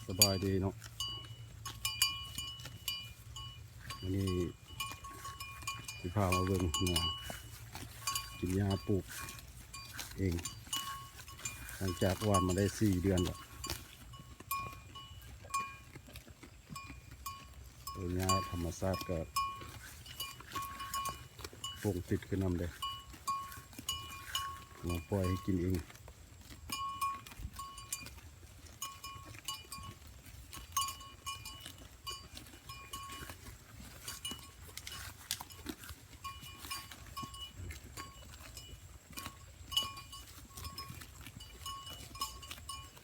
สบายดีเนาะวันนี้ที่พามาเบิ่งหัวกินยาปลูกเองหลังจากวานมาได้4 เดือนแล้วตัวยาธรรมชาติก็ปลูกติดขึ้นนำเลยมาปล่อยให้กินเอง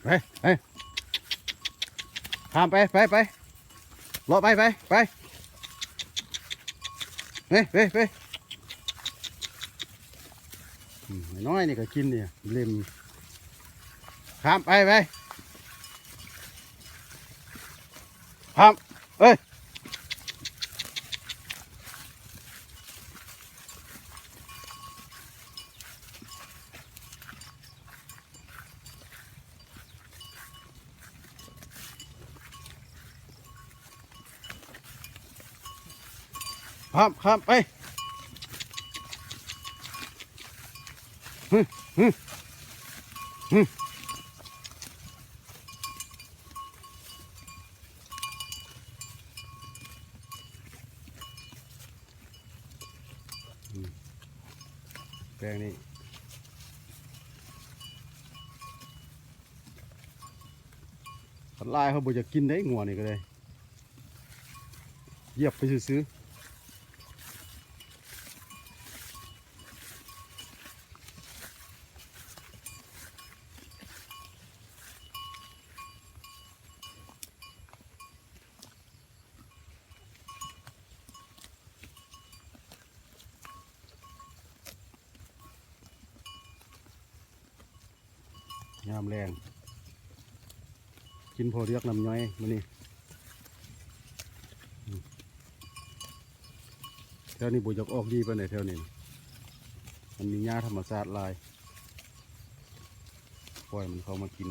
ไปข้ามไปเลาะไปน้อยนี่ก็กินเนี่ยเล็มข้ามไปข้ามข้ามไปแปลงนี้ขันลายเขาบอกจะกินได้งัวนี่ก็เลยเหยียบไปซื้อยามแรงกินพอเรียกน้ำย่อยมานี่แถวนี้บุญยกออกดีไปไหนแถวนี้มันมีหญ้าธรรมชาติลายปล่อยมันเข้ามากิน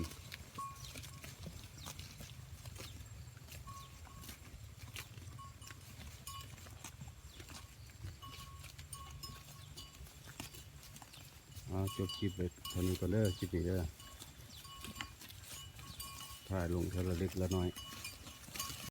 จบคลิปเลยเท่านี้ก็เลิกคลิปนี้เด้อถ่ายลงเท่าละเล็กละน้อย